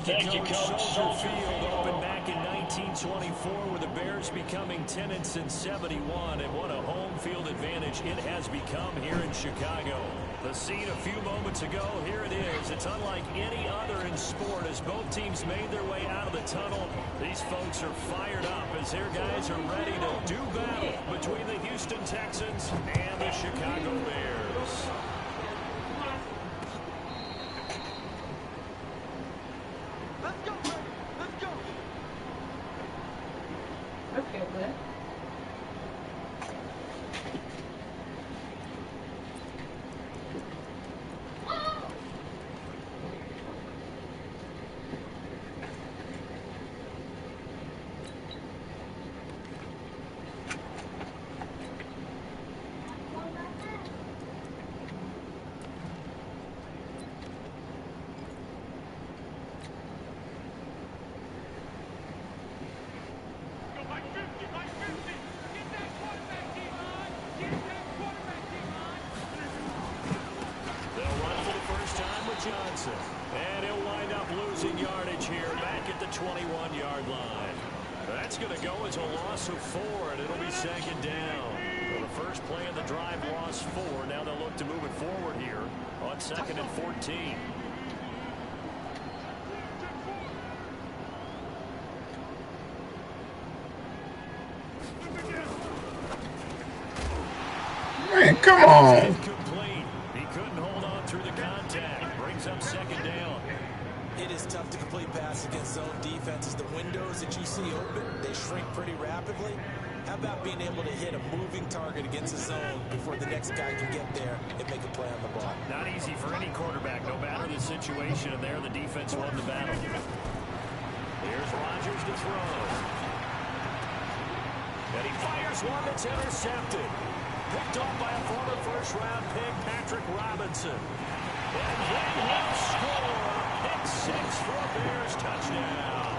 Thank you, Coach. Soldier Field opened back in 1924 with the Bears becoming 10-71, and what a home field advantage it has become here in Chicago. The scene a few moments ago, here it is. It's unlike any other in sport as both teams made their way out of the tunnel. These folks are fired up as their guys are ready to do battle between the Houston Texans and the Chicago Bears. Okay, good. Johnson, and he'll wind up losing yardage here back at the 21-yard line. That's going to go as a loss of 4, and it'll be second down. So the first play of the drive lost 4. Now they'll look to move it forward here on 2nd and 14. Man, come on. He couldn't hold on through the contact. Brings up second down. It is tough to complete pass against zone defenses. The windows that you see open, they shrink pretty rapidly. How about being able to hit a moving target against a zone before the next guy can get there and make a play on the ball? Not easy for any quarterback, no matter the situation, and there the defense won the battle. Here's Rodgers to throw. And he fires one that's intercepted. Picked off by a former first-round pick, Patrick Robinson. And then he'll score. Pick 6 for a Bears touchdown.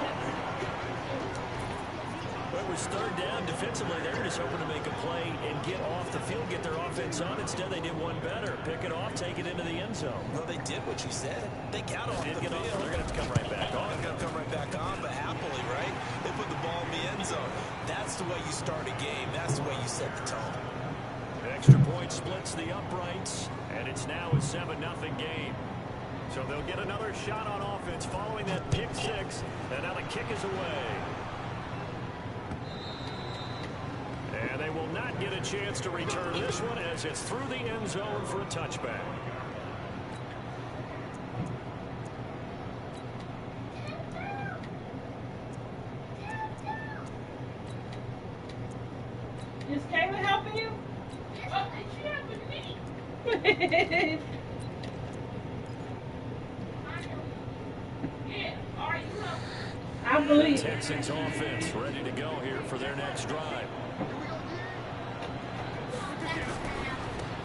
It was third down defensively. They were just hoping to make a play and get off the field, get their offense on. Instead, they did one better. Pick it off, take it into the end zone. Well, they did what you said. They got off the field. They're going to have to come right back on. They're going to come right back on, but happily, right? They put the ball in the end zone. That's the way you start a game. That's the way you set the tone. Extra point splits the uprights, and it's now a 7-0 game. So they'll get another shot on offense following that pick 6, and now the kick is away. And they will not get a chance to return this one as it's through the end zone for a touchback. Is Kayla helping you? Oh, she helping me. I believe. Texans offense ready to go here for their next drive.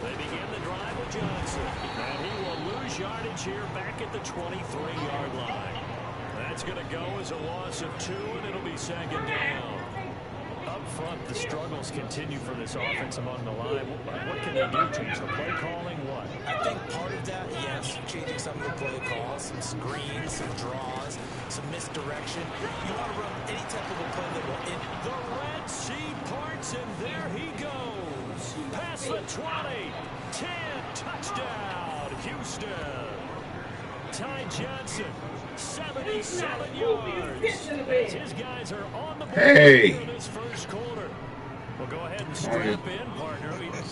They begin the drive with Johnson, and he will lose yardage here back at the 23-yard line. That's going to go as a loss of 2, and it'll be second down. Up front, the struggles continue for this offense among the line. What can they do? Change the play calling? What? I think part of that, yes, changing some of the play calls, some screens, some draws, some misdirection. You want to run any type of a play that will end. The Red Sea parts, and there he goes. Past the 20, 10, touchdown, Houston. Ty Johnson, 77 yards. As his guys are on the board in this first quarter. Well, go ahead and strap in, partner.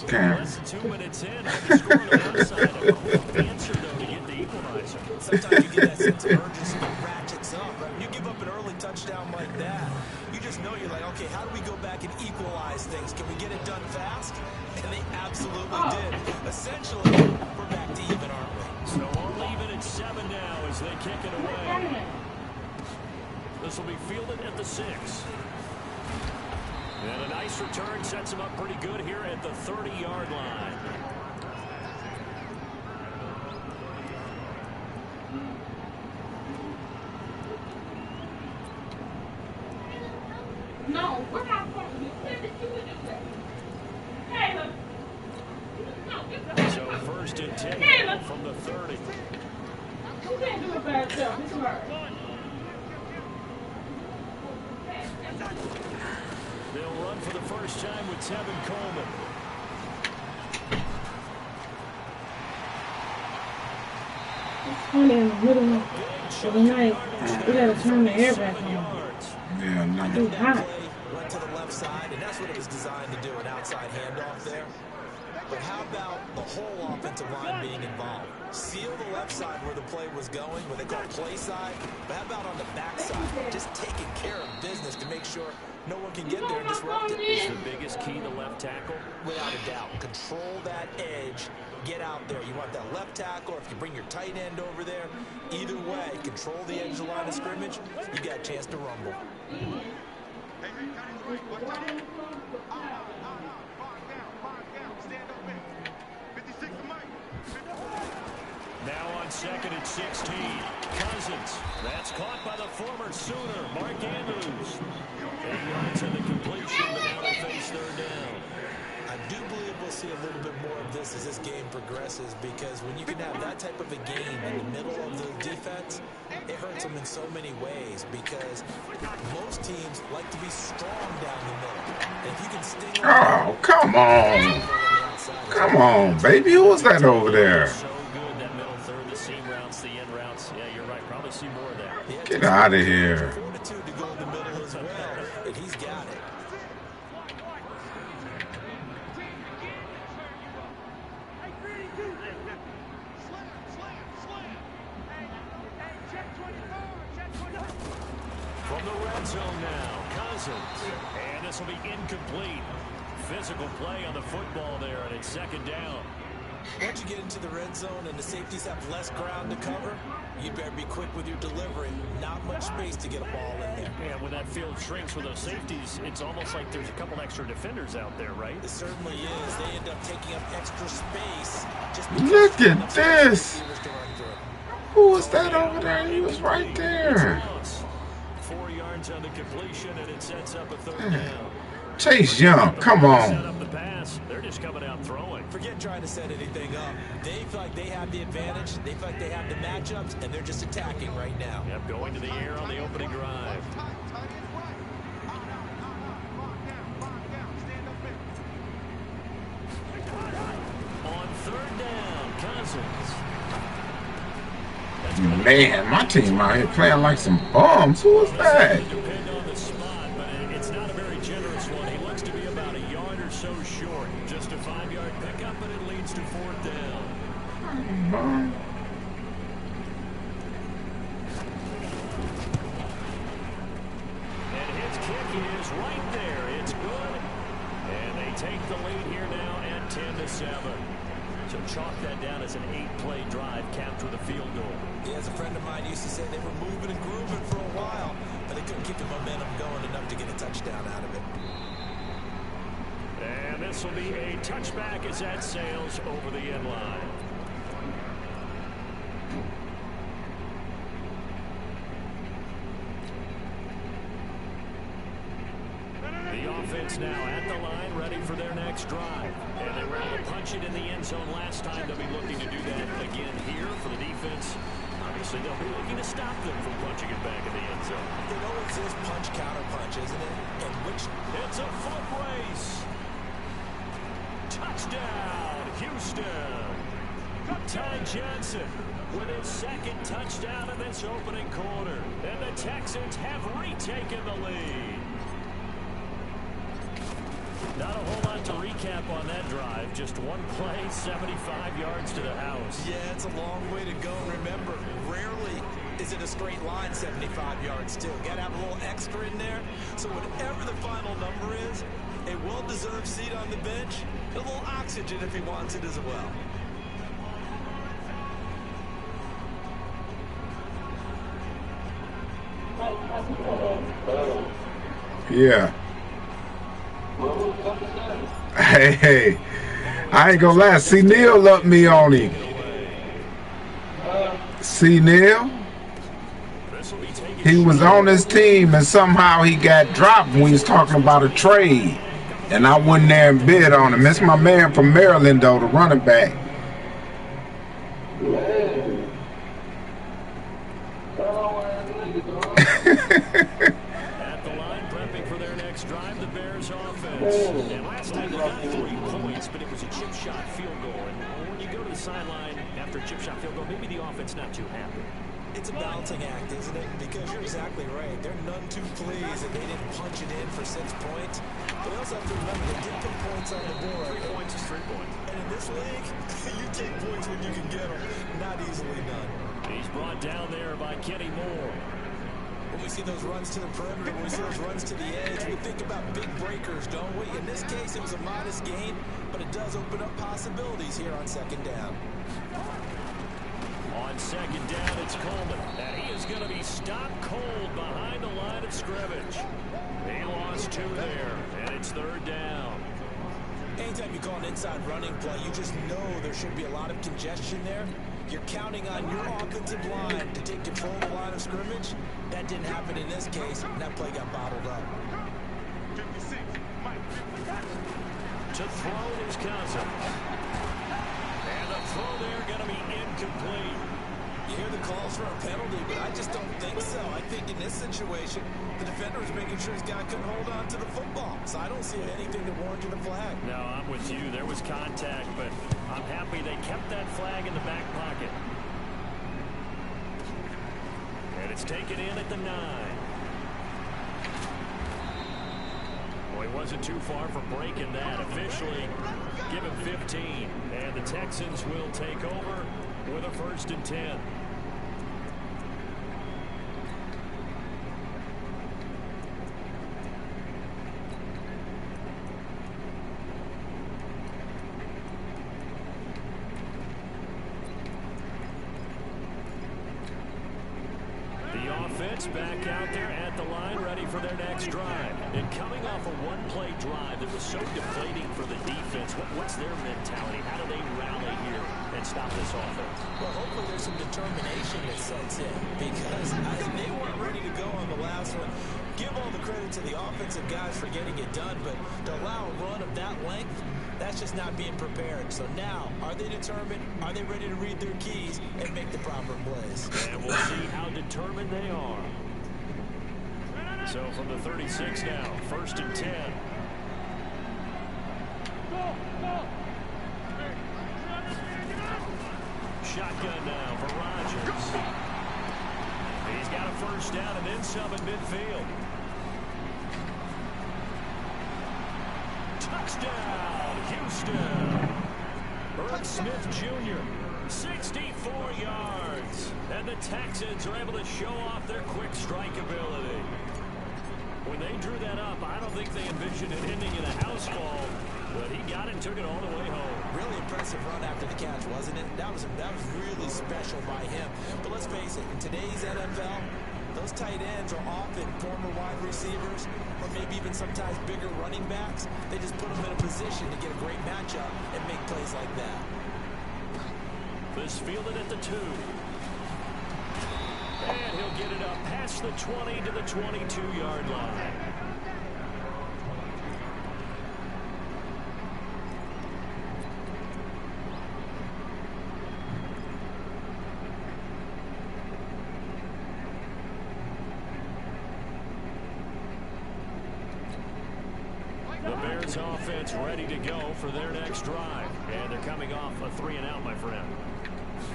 Less than 2 minutes in. He scored on the one side. A quick answer, though, to get the equalizer. Sometimes you get that sense of urgency that ratchets up. Right? When you give up an early touchdown like that, you just know you're like, okay, how do we go back and equalize things? Can we get it done fast? And they absolutely did. Essentially, we're back to even, aren't we? So we're leaving at 7 now as they kick it away. This will be fielded at the 6. And a nice return sets him up pretty good here at the 30-yard line. No, we're not going to do that. Caleb. So first and 10 from the 30. You can't do it by yourself. It's hard. first time with Tevin Coleman. It's funny in the middle of the night. We gotta turn the air back on. Yeah, no. It's hot. Went to the left side, and that's what it was designed to do, an outside handoff there. But how about the whole offensive line being involved? Seal the left side where the play was going, what they call play side. But how about on the back side? Just taking care of business to make sure no one can get there and disrupt it. Is the biggest key to left tackle? Without a doubt. Control that edge. Get out there. You want that left tackle, or if you bring your tight end over there, either way, control the edge of the line of scrimmage, you got a chance to rumble. Now on second and 16. Cousins. That's caught by the former Sooner, Mark Andrews. 8 yards in the completion, but now they face third down. I do believe we'll see a little bit more of this as this game progresses, because when you can have that type of a game in the middle of the defense, it hurts them in so many ways, because most teams like to be strong down the middle. And if you can sting them, Oh, come on. Come on, baby. Who was that over there? So good, that middle third, the seam routes, the end routes. Yeah, you're right. Probably see more of that. Get out of here. Fortitude to go in the middle as well, and he's got it. From the red zone now, Cousins. And this will be incomplete. Physical play on the football there, and it's second down. Once you get into the red zone and the safeties have less ground to cover, you better be quick with your delivery. Not much space to get a ball in there. And when that field shrinks with those safeties, it's almost like there's a couple extra defenders out there, right? It certainly is. They end up taking up extra space. Just Look at this. Who was that over there? He was right there. 4 yards on the completion, and it sets up a third down. Chase Young, come Set on. up the pass. They're just coming out throwing. Forget trying to set anything up. They feel like they have the advantage. They feel like they have the matchups, and they're just attacking right now. Yep, going to the air on the opening drive. On third down, Cousins. Man, my team out here playing like some bums. Who was that? Depend on the spot, but it's not a very generous one. He looks to be about a yard or so short. Just a 5-yard pickup, and it leads to fourth down. And his kick is right there. It's good. And they take the lead here now at 10-7. So chalk that down as an 8-play drive capped with a field goal. Yeah, as a friend of mine used to say, they were moving and grooving for a while, but they couldn't keep the momentum going enough to get a touchdown out of it. And this will be a touchback as that sails over the end line. The offense now at the line, ready for their next drive. And they were able to punch it in the end zone last time. They'll be looking to do that again here for the defense. Obviously, they'll be looking to stop them from punching it back in the end zone. It always is punch-counter punch, isn't it? And which... It's a foot race. Touchdown, Houston. Ty Johnson with his second touchdown in this opening quarter. And the Texans have retaken the lead. Not a whole lot to recap on that drive. Just one play, 75 yards to the house. Yeah, it's a long way to go. Remember, rarely is it a straight line 75 yards, too. Got to have a little extra in there. So whatever the final number is, a well-deserved seat on the bench, a little oxygen if he wants it as well. Yeah. Hey, I ain't gonna lie. See, Neil upped me on him. See, Neil? He was on his team and somehow he got dropped when he was talking about a trade. And I went there and bid on him. That's my man from Maryland, though, the running back. At the line, prepping for their next drive, the Bears offense. got 3 points, but it was a chip shot field goal. And when you go to the sideline after a chip shot field goal, maybe the offense not too happy. It's a balancing act, isn't it? Because you're exactly right. They're none too pleased that they didn't punch it in for 6 points. But you also have to remember they did put points on the board. 3 points is 3 points. And in this league, you take points when you can get them. Not easily done. He's brought down there by Kenny Moore. When we see those runs to the perimeter, when we see those runs to the edge, we think about big breakers, don't we? In this case, it was a modest gain, but it does open up possibilities here on 2nd down. On 2nd down, it's Coleman. And he is going to be stopped cold behind the line of scrimmage. He lost 2 there, and it's 3rd down. Anytime you call an inside running play, you just know there should be a lot of congestion there. You're counting on your offensive line to take control of the line of scrimmage. That didn't happen in this case, and that play got bottled up. To throw is Cousins. And the throw there going to be incomplete. You hear the calls for a penalty, but I just don't think so. I think in this situation, the defender was making sure his guy couldn't hold on to the football. So I don't see anything that warranted a flag. No, I'm with you. There was contact, but I'm happy they kept that flag in the back pocket. And it's taken in at the 9. Well, he wasn't too far from breaking that. Officially, give him 15. And the Texans will take over with a 1st and 10. Back out there at the line, ready for their next drive. And coming off a one-play drive that was so deflating for the defense, what's their mentality? How do they rally here and stop this offense? Well, hopefully there's some determination that sets in, because they weren't ready to go on the last one. Give all the credit to the offensive guys for getting it done, but to allow a run of that length, that's just not being prepared. So now, are they determined? Are they ready to read their keys and make the proper plays? And we'll see how determined they are. So from the 36 now, 1st and 10. Shotgun now for Rodgers. He's got a 1st down and then some in midfield. Touchdown, Houston. Irv Smith Jr., 64 yards. And the Texans are able to show off their quick strike ability. When they drew that up, I don't think they envisioned it ending in a house call, but he got it and took it all the way home. Really impressive run after the catch, wasn't it? That was really special by him. But let's face it, in today's NFL, those tight ends are often former wide receivers or maybe even sometimes bigger running backs. They just put them in a position to get a great matchup and make plays like that. This fielded at the 2. And he'll get it up past the 20 to the 22-yard line. The Bears offense ready to go for their next drive. And they're coming off a 3-and-out, my friend.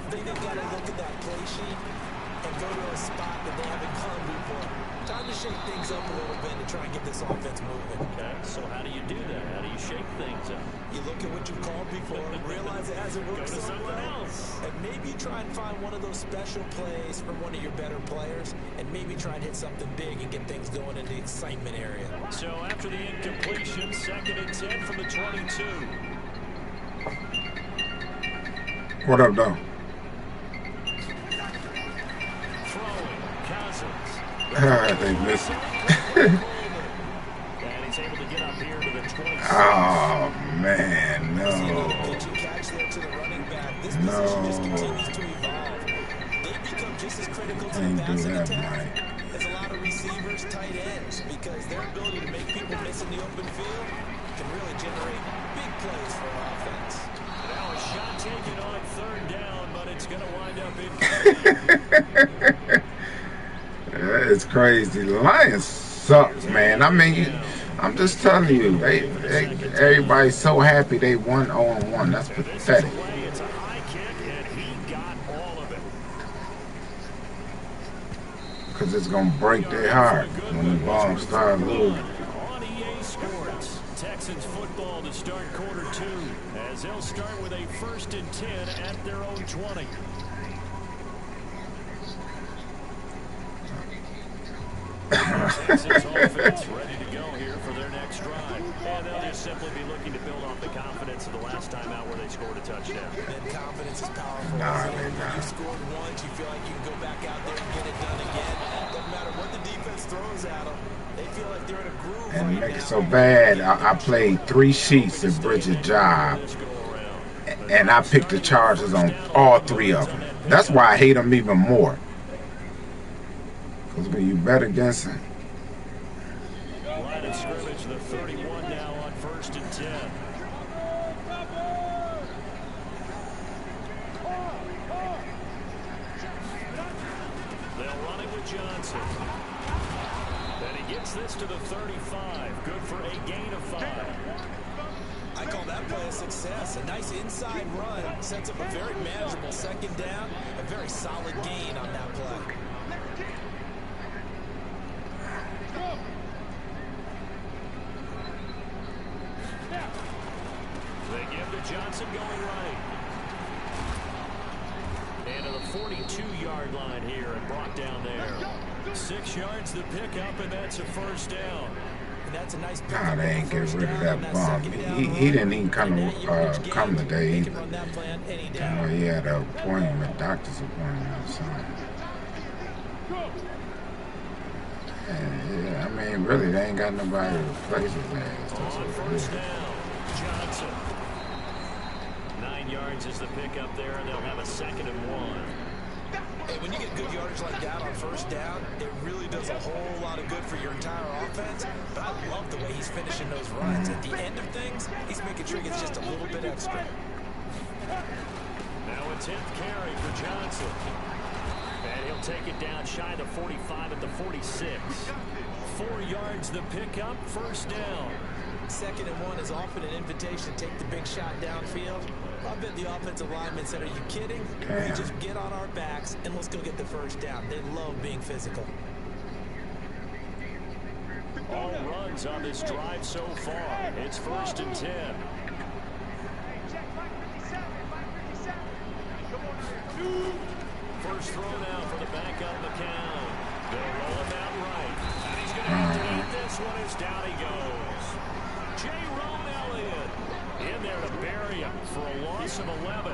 I think they've got to look at that play sheet and go to a spot that they haven't come before. Time to shake things up a little bit to try and get this offense moving. Okay, so how do you do that? How do you shake things up? You look at what you've called before, realize it hasn't worked so well, and maybe try and find one of those special plays from one of your better players, and maybe try and hit something big and get things going in the excitement area. So after the incompletion, 2nd and 10 from the 22. What up, though? They missed it. And he's able to get up here to the 26. Oh, man, no. No. Just continues to evolve. They become just as critical to the passing attack as a lot of receivers, tight ends, because their ability to make people miss in the open field can really generate big plays for an offense. Now a shot taken on 3rd down, but it's going to wind up in. It's crazy. The Lions sucks, man. I mean, I'm just telling you, everybody's so happy they won 0-1. That's pathetic. It's a high kick, and he got all of it. Because it's going to break their heart when the ball start losing. On EA Sports, Texans football to start quarter 2, as they'll start with a 1st and 10 at their own 20. Texans offense ready to go here for their next drive. And they'll just simply be looking to build off the confidence of the last time out where they scored a touchdown. And confidence is powerful. Nah, You scored once, you feel like you can go back out there and get it done again. Doesn't matter what the defense throws at them. They feel like they're in a groove And right make now. it so bad, I played 3 sheets at Bridget's job. And I picked the Chargers on all 3 of them. That's why I hate them even more. Because when you bet against them. Line of scrimmage, the 31 now on 1st and 10. They'll run it with Johnson. And he gets this to the 35. Good for a gain of 5. I call that play a success. A nice inside run sets up a very manageable 2nd down. A very solid gain on that play. They give to Johnson going right. And to the 42-yard line here and brought down there. 6 yards the pickup, and that's a 1st down. And that's a nice Nah, they ain't get rid of that bump. He didn't even come today either. You know, he had an appointment, doctor's appointment or something. And, yeah, I mean, really, they ain't got nobody to replace his ass. That's On what it 1st is. down, Johnson. 9 yards is the pickup there, and they'll have a 2nd and 1. Hey, when you get good yardage like that on 1st down, it really does a whole lot of good for your entire offense. But I love the way he's finishing those runs. At the end of things, he's making sure he gets just a little bit extra. Now a 10th carry for Johnson. And he'll take it down shy of the 45 at the 46. 4 yards the pickup, 1st down. 2nd and 1 is often an invitation to take the big shot downfield. I bet the offensive linemen said, are you kidding? We just get on our backs and let's go get the 1st down. They love being physical. All runs on this drive so far. It's 1st and 10. First throw now for the backup McCown. They'll roll him out right. And he's going to have to eat this one as down he goes. J-Ron Elliott in there to bury him for a loss of 11.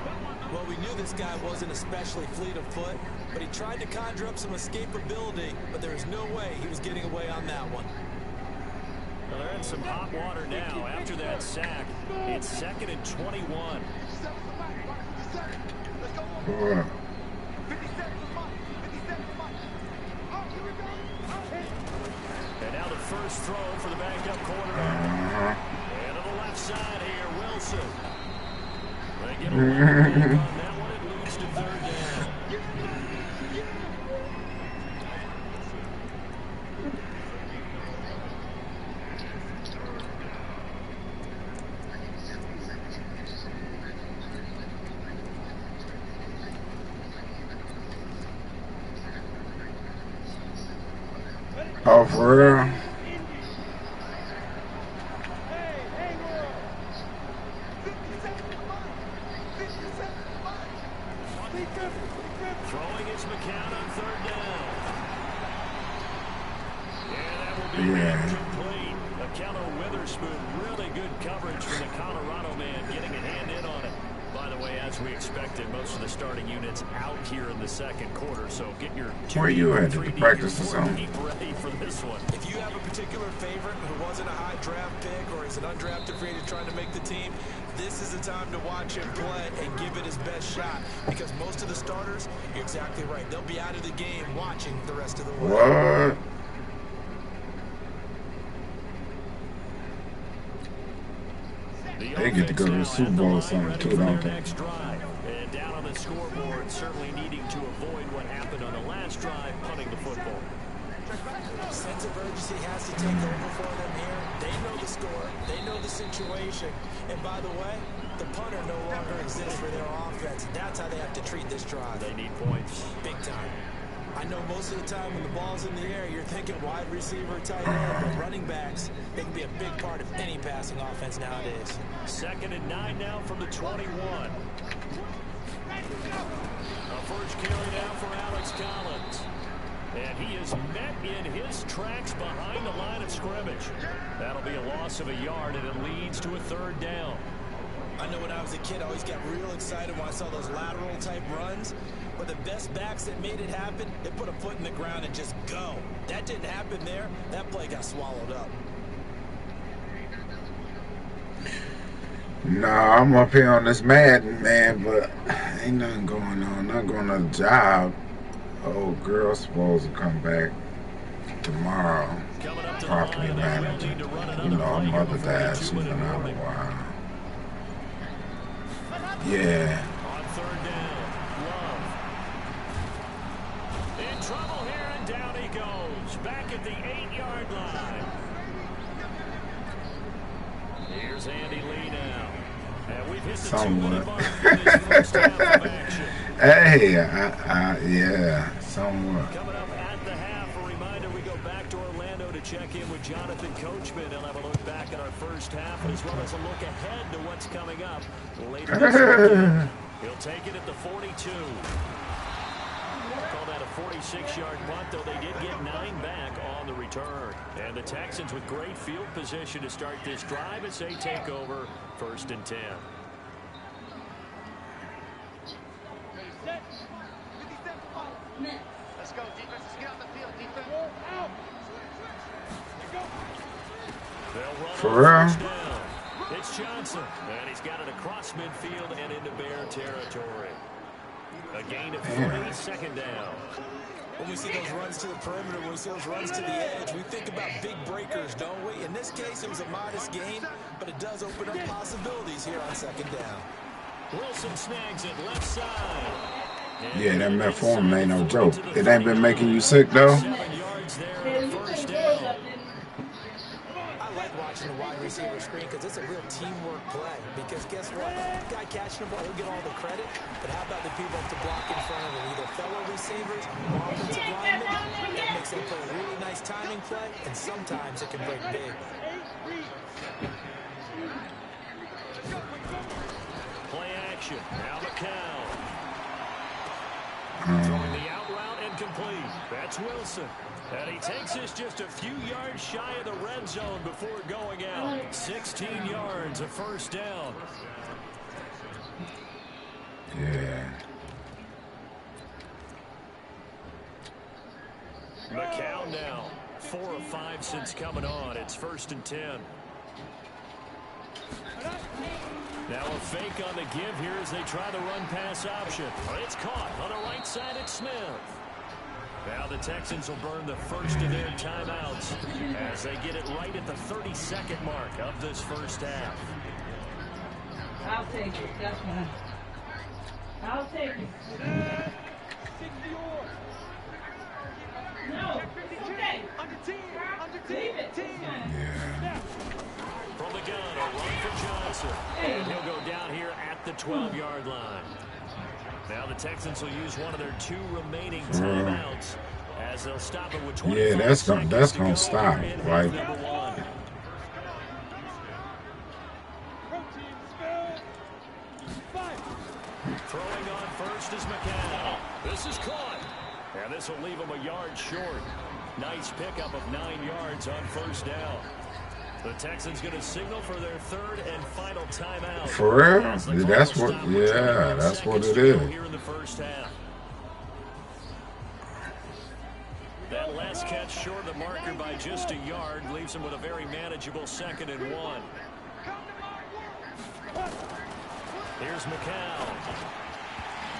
Well, we knew this guy wasn't especially fleet of foot, but he tried to conjure up some escapability, but there is no way he was getting away on that one. Well, they're in some hot water now. After that sack, it's 2nd and 21. And now the first throw for the backup quarterback. And to the left side here, Wilson. They get a on that one. It leads to 3rd down. Oh, for real? Throwing is McCown on 3rd down. Yeah, that will be incomplete. Akello Witherspoon, really good coverage from the Colorado man, getting a hand in on it. By the way, as we expected, most of the starting units out here in the 2nd quarter, so get your 2 Where you at? 3 Practice or something? deep ready for this one. If you have a particular favorite who wasn't a high draft pick or is an undrafted free agent trying to make the team, this is the time to watch him play and give it his best shot, because most of the starters, you're exactly right, they'll be out of the game watching the rest of the way. What? They get to go to the Super Bowl or something too, don't they? And down on the scoreboard, certainly needing to avoid what happened on the last drive, punting the football. Sense of urgency has to take over for them here. They know the score. They know the situation. And by the way, the punter no longer exists for their offense. That's how they have to treat this drive. They need points. Big time. I know most of the time when the ball's in the air, you're thinking wide receiver, tight end, but running backs, they can be a big part of any passing offense nowadays. 2nd and 9 now from the 21. A first carry now for Alex Collins. And he is met in his tracks behind the line of scrimmage. That'll be a loss of a yard, and it leads to a 3rd down. I know when I was a kid, I always got real excited when I saw those lateral type runs. But the best backs that made it happen, they put a foot in the ground and just go. That didn't happen there. That play got swallowed up. Nah, I'm up here on this Madden, man, but ain't nothing going on. Not going to the job. Old girl's supposed to come back tomorrow. Property manager. You know, her mother died. She's been out a while. Yeah. On 3rd down, Love. In trouble here, and down he goes. Back at the 8-yard line. Here's Andy Lee now. And we've hit the 2-minute mark in this first half of action. Hey, yeah, somewhat. Coming up at the half, a reminder, we go back to Orlando to check in with Jonathan Coachman. He'll have a look back at our first half, as well as a look ahead to what's coming up later this weekend. He'll take it at the 42. Call that a 46-yard punt, though they did get 9 back on the return. And the Texans with great field position to start this drive as they take over 1st and 10. Let's go, defense. Let's get out the field, defense. Out. They'll run For on real? 1st down. It's Johnson, and he's got it across midfield and into Bear territory. A gain of 3, 2nd down. When we see those runs to the perimeter, when we see those runs to the edge, we think about big breakers, don't we? In this case, it was a modest gain, but it does open up possibilities here on 2nd down. Wilson snags it left side. Yeah, that metformin ain't no joke. It ain't been making you sick, though? 7 yards there on 1st down. I like watching the wide receiver screen because it's a real teamwork play. Because guess what? The guy catching the ball, he'll get all the credit. But how about the people up to block in front of him? Either fellow receivers or offensive linemen. That makes them play a really nice timing play, and sometimes it can break big. Play action. Now McCown. Throwing the out route and complete. That's Wilson. And he takes this just a few yards shy of the red zone before going out. 16 yards, a 1st down. Yeah. McCown now. 4 of 5 since coming on. It's 1st and 10. Now a fake on the give here as they try the run-pass option. It's caught on the right side at Smith. Now the Texans will burn the first of their timeouts as they get it right at the 32nd mark of this first half. I'll take it. That's fine. I'll take it. No, it's okay. Leave it. Yeah. From the gun, a run for Johnson. And he'll go down here at the 12-yard line. Now the Texans will use one of their 2 remaining timeouts as they'll stop it with 25 Yeah, that's gonna seconds stop, in half right? number 1. Throwing on first is McCown. This is caught. And this will leave him a yard short. Nice pickup of 9 yards on 1st down. The Texans going to signal for their 3rd and final timeout. For real? That's what, yeah, that's what it is. Here in the first half. That last catch short of the marker by just a yard leaves him with a very manageable 2nd and 1. Here's McCown.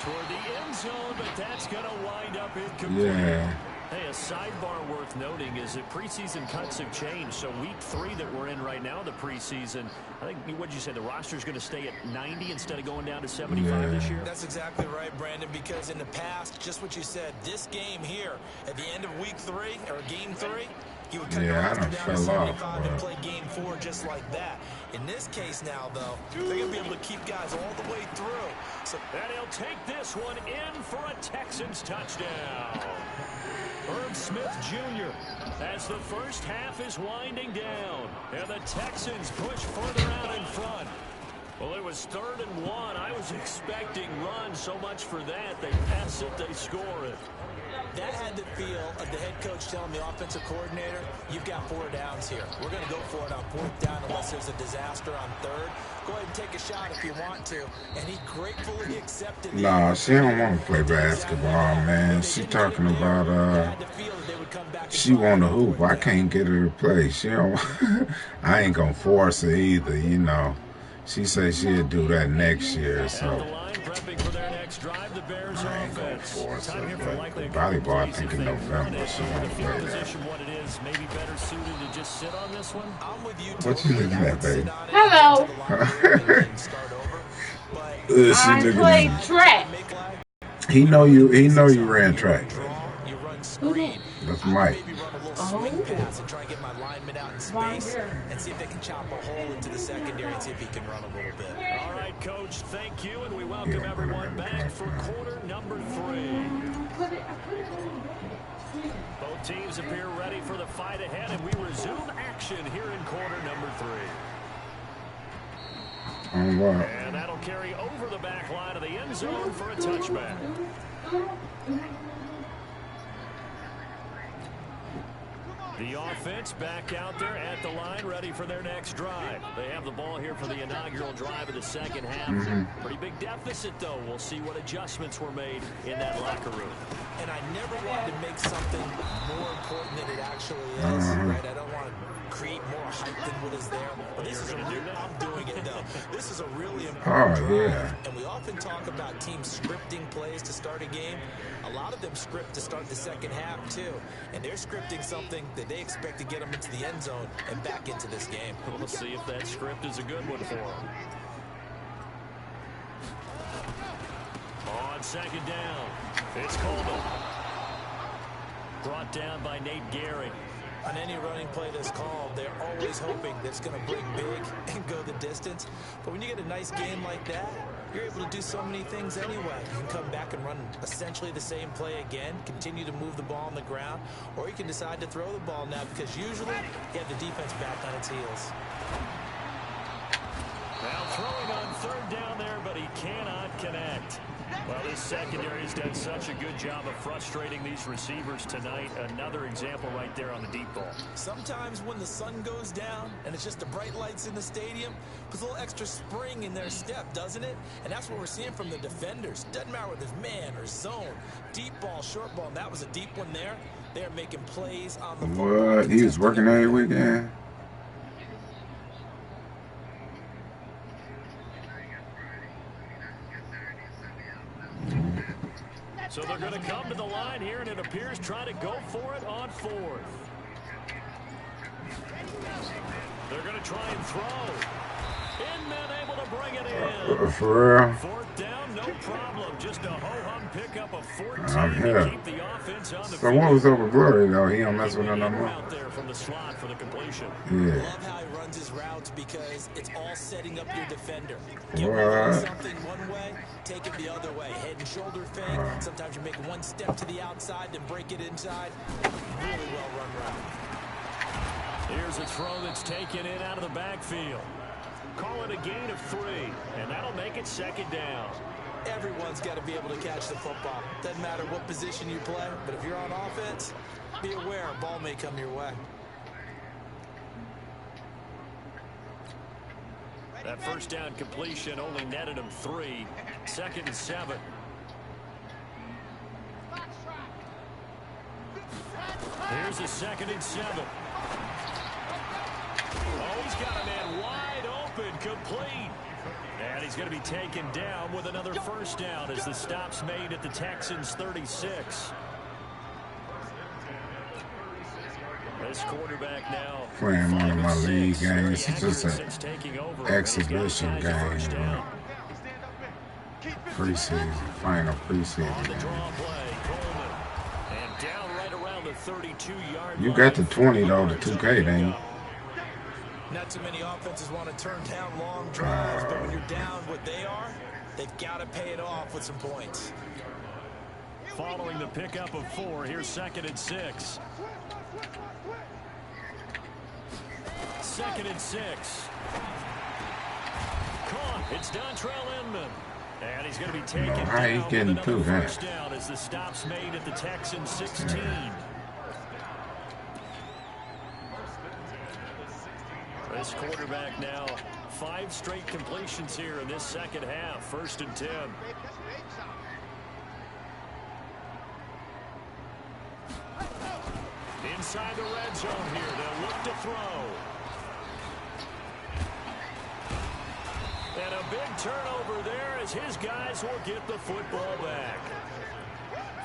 Toward the end zone, but that's going to wind up incomplete. Yeah. Hey, a sidebar worth noting is that preseason cuts have changed. So week 3 that we're in right now, the preseason, I think, what did you say, the roster's going to stay at 90 instead of going down to 75 this year? That's exactly right, Brandon, because in the past, just what you said, this game here, at the end of week 3, or game 3, he would cut the roster down to 75 and play game 4 just like that. In this case now, though, they're going to be able to keep guys all the way through. So, and he'll take this one in for a Texans touchdown. Herb Smith Jr. as the first half is winding down. And the Texans push further out in front. Well, it was 3rd and 1. I was expecting run, so much for that. They pass it, they score it. That had the feel of the head coach telling the offensive coordinator, you've got 4 downs here. We're going to go for it on 4th down unless there's a disaster on 3rd. Go ahead and take a shot if you want to. And he gratefully accepted. Nah, she don't want to play basketball, man. She talking about, she want to hoop. I can't get her to play. She don't, I ain't going to force her either, you know. She said she'll do that next year, so. Drive, the Bears I ain't gonna offense. force Time here it, for likely but volleyball, I think in November, she won't the play field that. position, what it is, maybe better suited to just sit on this one. I'm with you. What you looking at, baby? Hello. I played track. He know you ran track. Who did? That's Mike. Pass and try and get my lineman out in space and see if they can chop a hole into the secondary and see if he can run a little bit. All right, Coach, thank you, and we welcome everyone back for quarter number 3. Both teams appear ready for the fight ahead, and we resume action here in quarter number 3. And that'll carry over the back line of the end zone for a touchback. The offense back out there at the line, ready for their next drive. They have the ball here for the inaugural drive of the second half. Pretty big deficit, though. We'll see what adjustments were made in that locker room. And I never wanted to make something more important than it actually is, right? I don't want to create more hype than what is there. But this is I'm doing it, though. This is a really important drive. And we often talk about teams scripting plays to start a game. A lot of them script to start the second half, too. And they're scripting something that they expect to get them into the end zone and back into this game. We'll see if that script is a good one for them. On second down, it's Coleman. Brought down by Nate Gehring. On any running play that's called, they're always hoping that it's going to break big and go the distance. But when you get a nice game like that, you're able to do so many things anyway. You can come back and run essentially the same play again, continue to move the ball on the ground, or you can decide to throw the ball now because usually you have the defense back on its heels. Now throwing on 3rd down there, but he cannot connect. Well, this secondary has done such a good job of frustrating these receivers tonight. Another example right there on the deep ball. Sometimes when the sun goes down and it's just the bright lights in the stadium, puts a little extra spring in their step, doesn't it? And that's what we're seeing from the defenders. Doesn't matter whether it's man or zone. Deep ball, short ball, and that was a deep one there. They're making plays on the football. What? He was working every weekend? So they're going to come to the line here, and it appears trying to go for it on 4th. They're going to try and throw. In men able to bring it in. For real? 4th down, no problem. Just a ho-hum pickup of 14 yeah. to keep the offense on the So field. what was over Glory, though? He don't mess with her no more? Out there from the slot for the completion. Yeah. Love how he runs his routes because it's all setting up your defender. Get something one way, take it the other way. Head and shoulder fake. Sometimes you make one step to the outside, then break it inside. Really well run route. Here's a throw that's taken in out of the backfield. Call it a gain of 3, and that'll make it 2nd down. Everyone's got to be able to catch the football. Doesn't matter what position you play, but if you're on offense, be aware a ball may come your way. That 1st down completion only netted him 3. 2nd and 7. Here's a 2nd and 7. Oh, he's got a man wide open, complete. And he's going to be taken down with another 1st down as the stop's made at the Texans' 36. This quarterback now Playing one of my league 5 of 6, very games. It's just accurate an since taking over. exhibition And he's got game, guys a first down. preseason, final On preseason the game. draw play, Coleman. And down right around the 32-yard line. You got the 20 though, the 2K, then. Not too many offenses want to turn down long drives, but when you're down what they are, they've got to pay it off with some points. Following the pickup of 4, here's 2nd and 6. 2nd and 6. Caught. It's Dontrell Inman. And he's going to be taken No, how he down getting with to another that? first down as the stop's made at the Texans 16. This quarterback now 5 straight completions here in this second half. 1st and 10. Inside the red zone here. They'll look to throw. And a big turnover there as his guys will get the football back.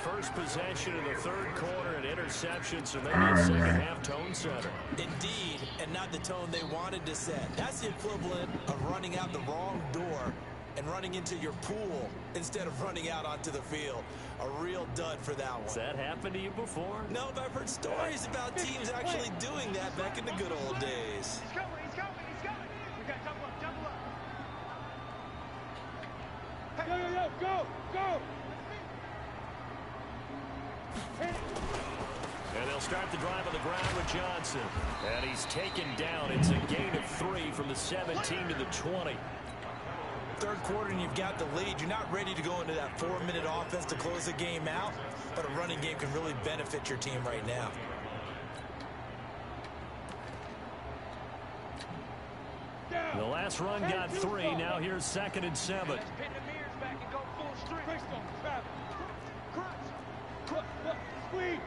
First possession in the 3rd quarter, an interception, so maybe a second half tone setter. Indeed, and not the tone they wanted to set. That's the equivalent of running out the wrong door and running into your pool instead of running out onto the field. A real dud for that one. Has that happened to you before? No, but I've heard stories about teams actually doing that back in the good old days. He's coming. We got double up. Hey, go. And they'll start the drive on the ground with Johnson. And he's taken down. It's a gain of 3 from the 17 to the 20. 3rd quarter and you've got the lead. You're not ready to go into that 4-minute offense to close the game out, but a running game can really benefit your team right now. The last run got 3. Now here's 2nd and 7. Pin the mirrors back and go full strength. Squeeze.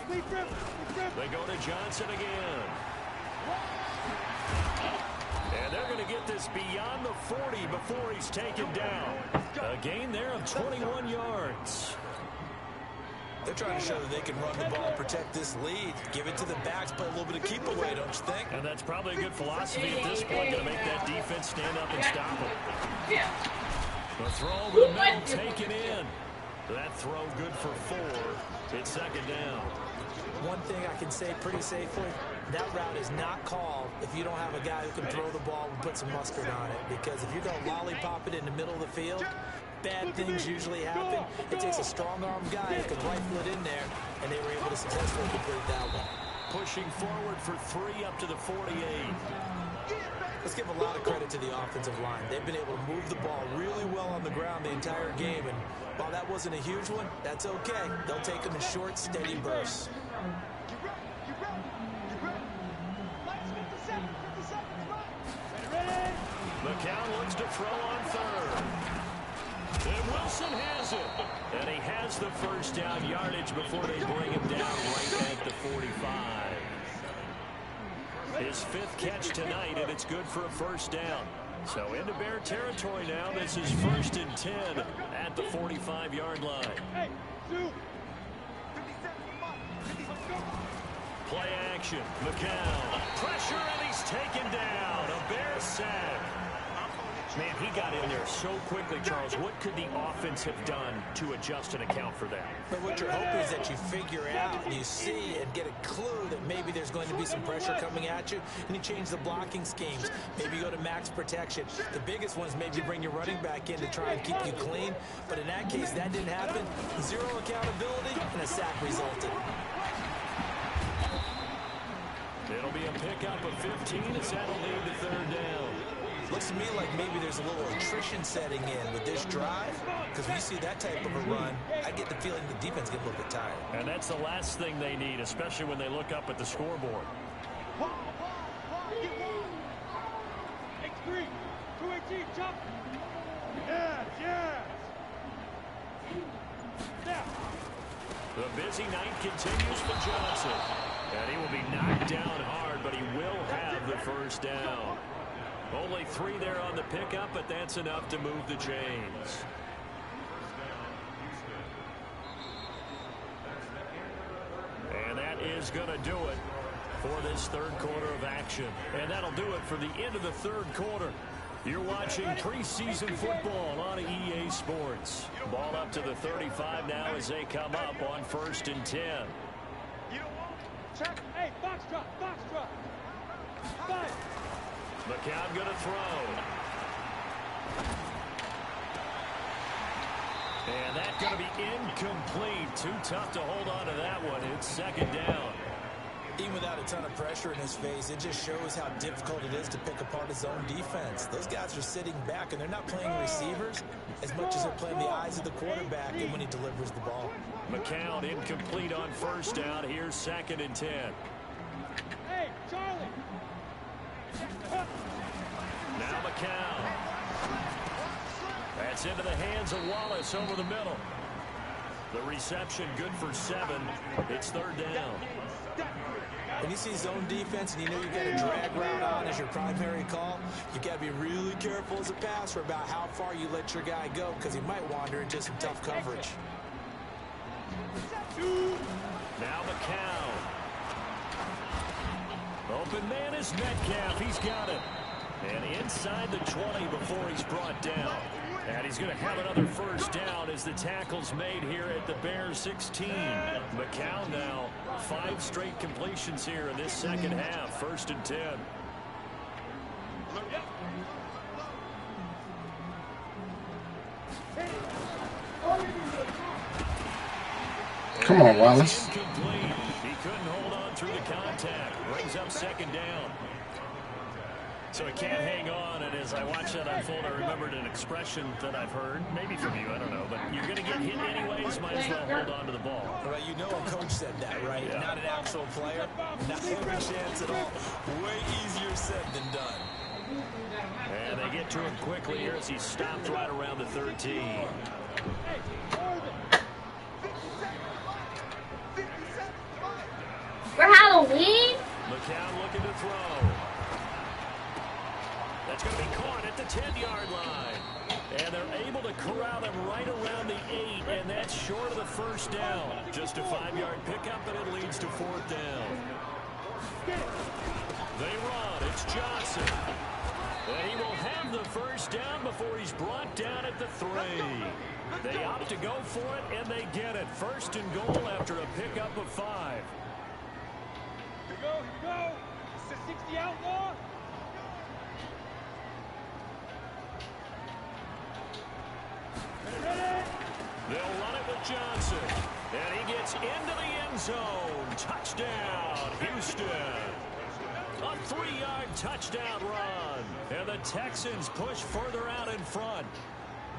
They go to Johnson again. And they're going to get this beyond the 40 before he's taken down. A gain there of 21 yards. They're trying to show that they can run the ball, protect this lead, give it to the backs, play a little bit of keep away, don't you think? And that's probably a good philosophy at this point, going to make that defense stand up and stop him. The throw over the middle, taken in. That throw good for 4. It's 2nd down. One thing I can say pretty safely, that route is not called if you don't have a guy who can throw the ball and put some mustard on it. Because if you're going to lollipop it in the middle of the field, bad things usually happen. It takes a strong-arm guy who can rifle it in there, and they were able to successfully complete that one. Pushing forward for 3 up to the 48. Let's give a lot of credit to the offensive line. They've been able to move the ball really well on the ground the entire game, and while that wasn't a huge one, that's okay. They'll take them in short, steady bursts. McCown looks to throw on 3rd. And Wilson has it. And he has the first down yardage before they bring him down right at the 45. His 5th catch tonight, and it's good for a first down. So into Bear territory now. This is 1st and 10 at the 45-yard line. Play action. McCown. Pressure, and he's taken down. A Bear sack. Man, he got in there so quickly, Charles. What could the offense have done to adjust and account for that? But what you're hoping is that you figure out and you see and get a clue that maybe there's going to be some pressure coming at you, and you change the blocking schemes. Maybe you go to max protection. The biggest one is maybe bring your running back in to try and keep you clean. But in that case, that didn't happen. 0 accountability, and a sack resulted. It'll be a pickup of 15 as that'll lead to 3rd down. Looks to me like maybe there's a little attrition setting in with this drive, because when you see that type of a run, I get the feeling the defense get a little bit tired. And that's the last thing they need, especially when they look up at the scoreboard. X3, 218, jump. Yes. Now. The busy night continues for Johnson. And he will be knocked down hard, but he will have the first down. Only 3 there on the pickup, but that's enough to move the chains. And that is going to do it for this third quarter of action. And that'll do it for the end of the third quarter. You're watching preseason football on EA Sports. Ball up to the 35 now as they come up on 1st and 10. Check. Hey, box drop. Five. McCown going to throw. And that's going to be incomplete. Too tough to hold on to that one. It's 2nd down. Even without a ton of pressure in his face, it just shows how difficult it is to pick apart his own defense. Those guys are sitting back, and they're not playing receivers as much as they're playing the eyes of the quarterback and when he delivers the ball. McCown incomplete on 1st down. Here's 2nd and 10. Hey, Charlie. Now McCown. That's into the hands of Wallace over the middle. The reception good for 7. It's 3rd down. When you see zone defense and you know you've got a drag route on as your primary call, you got to be really careful as a passer about how far you let your guy go because he might wander into some tough coverage. Now McCown. Open man is Metcalf. He's got it. And inside the 20 before he's brought down. And he's going to have another 1st down as the tackle's made here at the Bears 16. McCown now 5 straight completions here in this second half. 1st and 10. Come on, Wallace. Incomplete. He couldn't hold on through the contact. Brings up 2nd down. So he can't hang on, and as I watch that unfold, I remembered an expression that I've heard, maybe from you, I don't know, but you're going to get hit anyways, might as well hold on to the ball. Well, you know a coach said that, right? Yeah. Not an actual player. Not a chance at all. Way easier said than done. And they get to him quickly here as he's stopped right around the 13. For Halloween? McCown looking to throw. That's going to be caught at the 10-yard line. And they're able to corral him right around the 8, and that's short of the 1st down. Just a 5-yard pickup, and it leads to 4th down. They run. It's Johnson. And he will have the 1st down before he's brought down at the 3. They opt to go for it, and they get it. 1st and goal after a pickup of 5. Here we go. It's the 60 outlaw. They'll run it with Johnson. And he gets into the end zone. Touchdown, Houston. A 3-yard touchdown run. And the Texans push further out in front.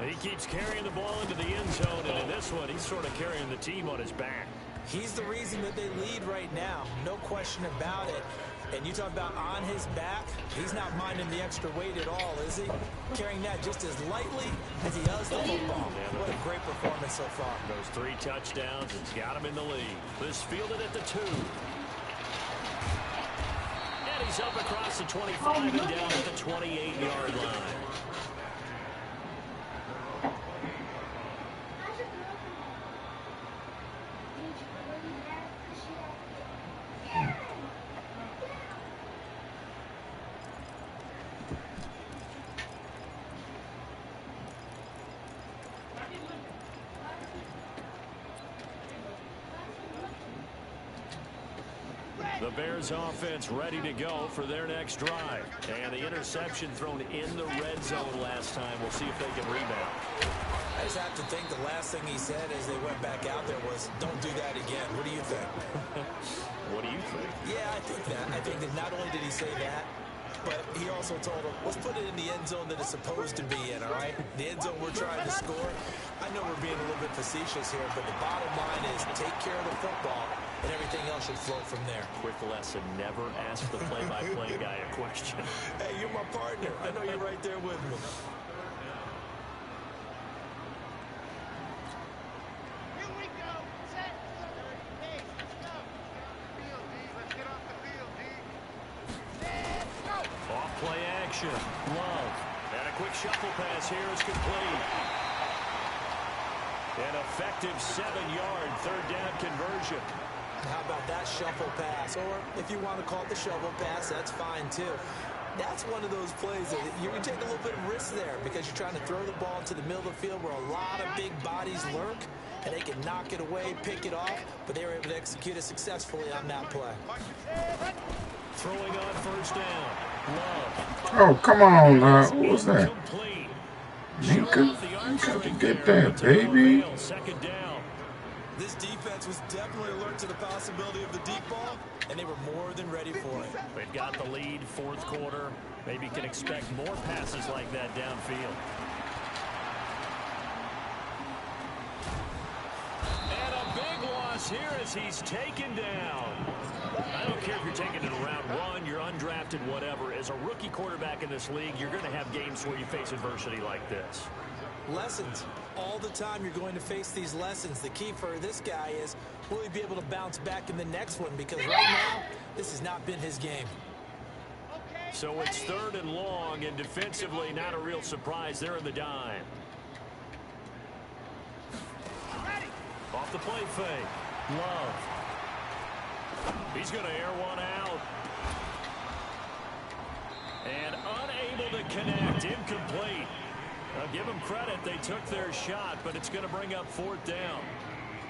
And he keeps carrying the ball into the end zone. And in this one, he's sort of carrying the team on his back. He's the reason that they lead right now. No question about it. And you talk about on his back, he's not minding the extra weight at all, is he? Carrying that just as lightly as he does the football. What a great performance so far. Those 3 touchdowns, it's got him in the lead. This fielded at the 2. And he's up across the 25 and down at the 28-yard line. The Bears offense ready to go for their next drive. And the interception thrown in the red zone last time. We'll see if they can rebound. I just have to think the last thing he said as they went back out there was, don't do that again. What do you think? What do you think? Yeah, I think that. I think that not only did he say that, but he also told them, let's put it in the end zone that it's supposed to be in, all right? The end zone we're trying to score. I know we're being a little bit facetious here, but the bottom line is take care of the football, and everything else should flow from there. Quick lesson, never ask the play-by-play guy a question. Hey, you're my partner. I know you're right there with me. Here we go. Set. Hey, let's go. Field, D. Let's get off the field, D. Let's go. Off play action. Love. And a quick shuffle pass here is complete. An effective 7-yard third down conversion. How about that shuffle pass? Or if you want to call it the shovel pass, that's fine too. That's one of those plays that you're going to take a little bit of risk there because you're trying to throw the ball into the middle of the field where a lot of big bodies lurk, and they can knock it away, pick it off, but they were able to execute it successfully on that play. Throwing on first down. Love. Oh, come on, what was that? Complete. Minka, you got to get that, baby. Second down. This defense was definitely alert to the possibility of the deep ball, and they were more than ready for it. They've got the lead, fourth quarter. Maybe can expect more passes like that downfield. And a big loss here as he's taken down. I don't care if you're taking it in round one, you're undrafted, whatever. As a rookie quarterback in this league, you're going to have games where you face adversity like this. Lessons. All the time you're going to face these lessons. The key for this guy is, will he be able to bounce back in the next one? Because right now, this has not been his game. So it's third and long, and defensively, not a real surprise. They're in the dime. Off the play fake. Love. He's going to air one out. And unable to connect. Incomplete. I'll give them credit. They took their shot, but it's going to bring up fourth down.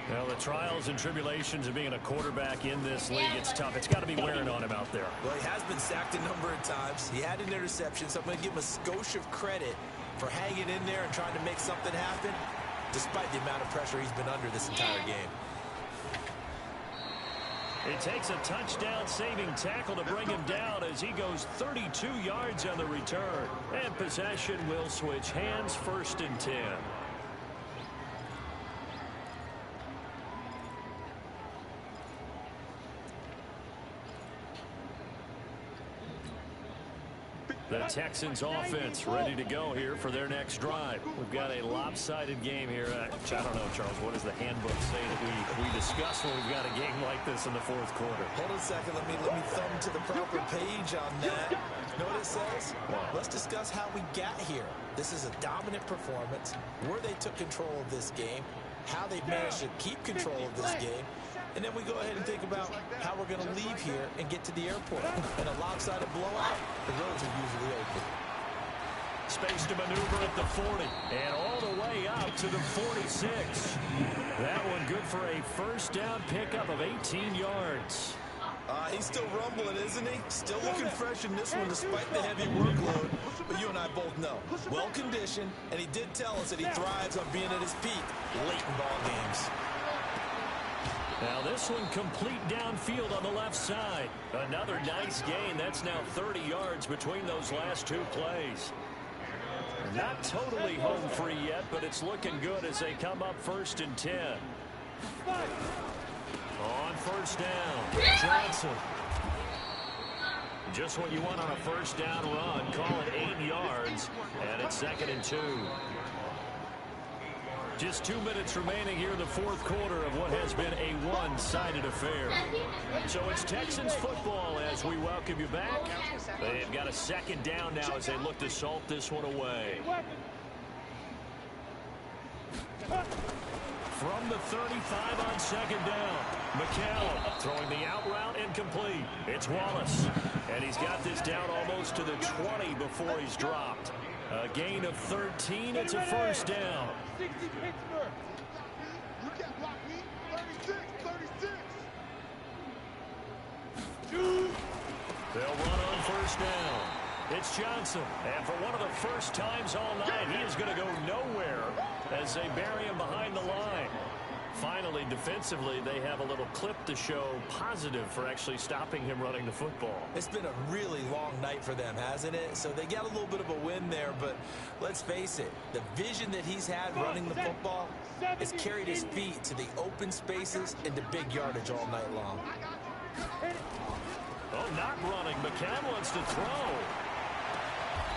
Well, the trials and tribulations of being a quarterback in this league, it's tough. It's got to be wearing on him out there. Well, he has been sacked a number of times. He had an interception, so I'm going to give him a skosh of credit for hanging in there and trying to make something happen, despite the amount of pressure he's been under this entire game. It takes a touchdown-saving tackle to bring him down as he goes 32 yards on the return. And possession will switch hands, first and 10. The Texans offense ready to go here for their next drive. We've got a lopsided game here. I don't know, Charles, what does the handbook say that we discuss when we've got a game like this in the fourth quarter? Hold on a second. Let me thumb to the proper page on that. Know what it says? Let's discuss how we got here. This is a dominant performance, where they took control of this game, how they've managed to keep control of this game, and then we go ahead and think about how we're going to leave here and get to the airport. In a lopsided blowout, the roads are usually open. Space to maneuver at the 40 and all the way up to the 46. That one good for a first down pickup of 18 yards. He's still rumbling, isn't he? Still looking fresh in this one despite the heavy workload. But you and I both know, well-conditioned, and he did tell us that he thrives on being at his peak late in ball games. Now this one complete downfield on the left side. Another nice gain. That's now 30 yards between those last two plays. Not totally home free yet, but it's looking good as they come up first and 10. On first down, Johnson. Just what you want on a first down run. Call it 8 yards, and it's second and 2. Just 2 minutes remaining here in the fourth quarter of what has been a one-sided affair. So it's Texans football as we welcome you back. They've got a second down now as they look to salt this one away. From the 35 on second down, McCallum throwing the out route incomplete. It's Wallace, and he's got this down almost to the 20 before he's dropped. A gain of 13. It's a first down. 60 Pittsburgh. You can't block me. 36, 36. They'll run on first down. It's Johnson, and for one of the first times all night, he is going to go nowhere as they bury him behind the line. Finally, defensively, they have a little clip to show positive for actually stopping him running the football. It's been a really long night for them, hasn't it? So they got a little bit of a win there, but let's face it, the vision that he's had running the football has carried his feet to the open spaces and to big yardage all night long. Oh, not running. McCann wants to throw.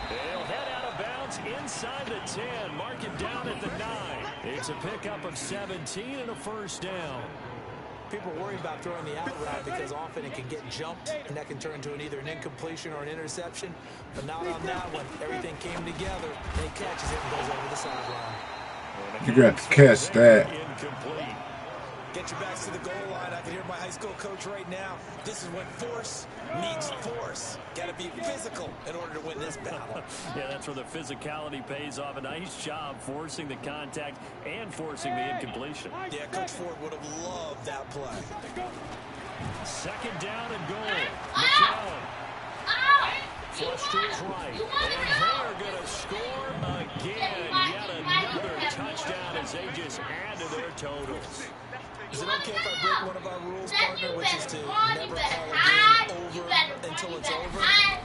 They'll head out of bounds inside the 10. Mark it down at the 9. It's a pickup of 17 and a first down. People worry about throwing the out route because often it can get jumped, and that can turn into either an incompletion or an interception. But not on that one. Everything came together, and he catches it and goes over the sideline. You got to catch that. Incomplete. Get your backs to the goal line. I can hear my high school coach right now. This is when force meets force. Got to be physical in order to win this battle. Yeah, that's where the physicality pays off. A nice job forcing the contact and forcing the incompletion. Yeah, Coach Ford would have loved that play. Second down and goal. McCown. Flush to his right. And they're going to score again. Yet another touchdown as they just add to their totals. Is it okay if I break one of our rules, partner, which is to never call a game over until it's over?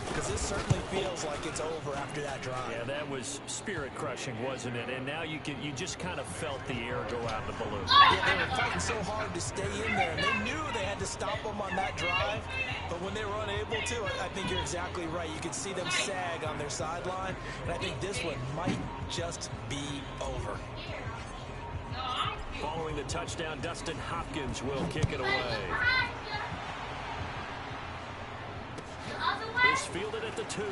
Because this certainly feels like it's over after that drive. Yeah, that was spirit-crushing, wasn't it? And now you just kind of felt the air go out in the balloon. Yeah, they were fighting so hard to stay in there, and they knew they had to stop them on that drive. But when they were unable to, I think you're exactly right. You could see them sag on their sideline, and I think this one might just be over. Following the touchdown, Dustin Hopkins will kick it away. This fielded at the 2.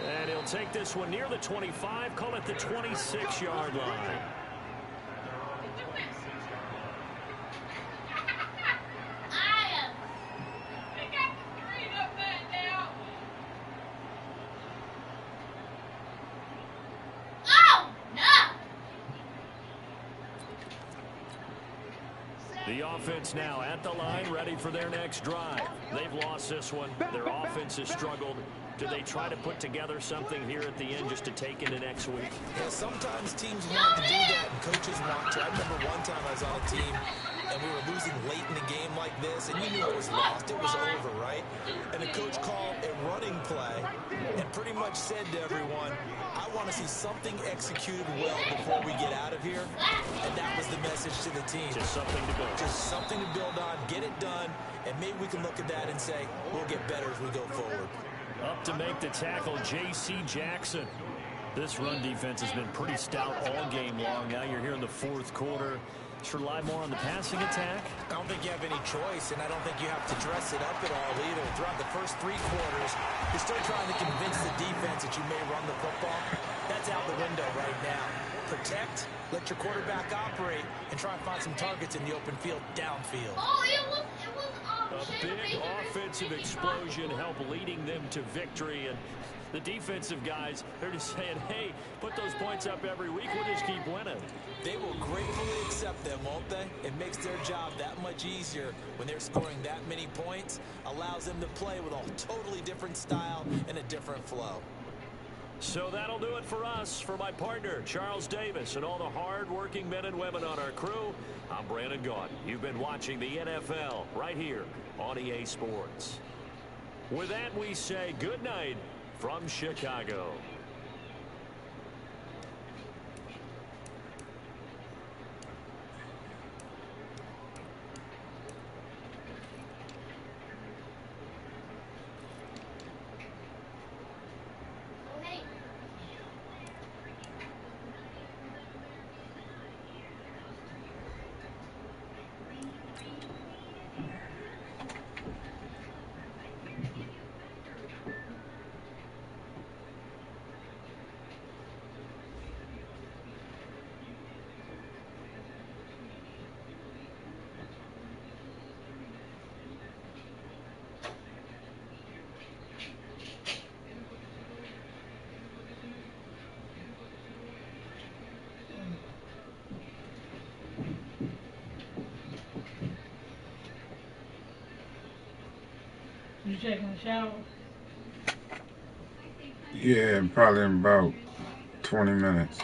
And he'll take this one near the 25, call it the 26-yard line. The offense now at the line, ready for their next drive. They've lost this one. Their offense has struggled. Do they try to put together something here at the end just to take into next week? Yeah, sometimes teams want to do that, and coaches want to. I remember one time I was on a team, and we were losing late in a game like this, and you knew it was lost. It was over, right? And the coach called a running play and pretty much said to everyone, I want to see something executed well before we get out of here. And that was the message to the team. Just something to build. Just something to build on, get it done, and maybe we can look at that and say, we'll get better as we go forward. Up to make the tackle, J.C. Jackson. This run defense has been pretty stout all game long. Now you're here in the fourth quarter. Should rely more on the passing attack? I don't think you have any choice, and I don't think you have to dress it up at all either. Throughout the first 3 quarters, you're still trying to convince the defense that you may run the football. That's out the window right now. Protect, let your quarterback operate, and try and find some targets in the open field downfield. A big offensive explosion helped leading them to victory, and the defensive guys, they're just saying, hey, put those points up every week, we'll just keep winning. They will gratefully accept them, won't they? It makes their job that much easier when they're scoring that many points, allows them to play with a totally different style and a different flow. So that'll do it for us. For my partner, Charles Davis, and all the hard-working men and women on our crew, I'm Brandon Gaudin. You've been watching the NFL right here on EA Sports. With that, we say good night from Chicago. You taking a shower? Yeah, probably in about 20 minutes.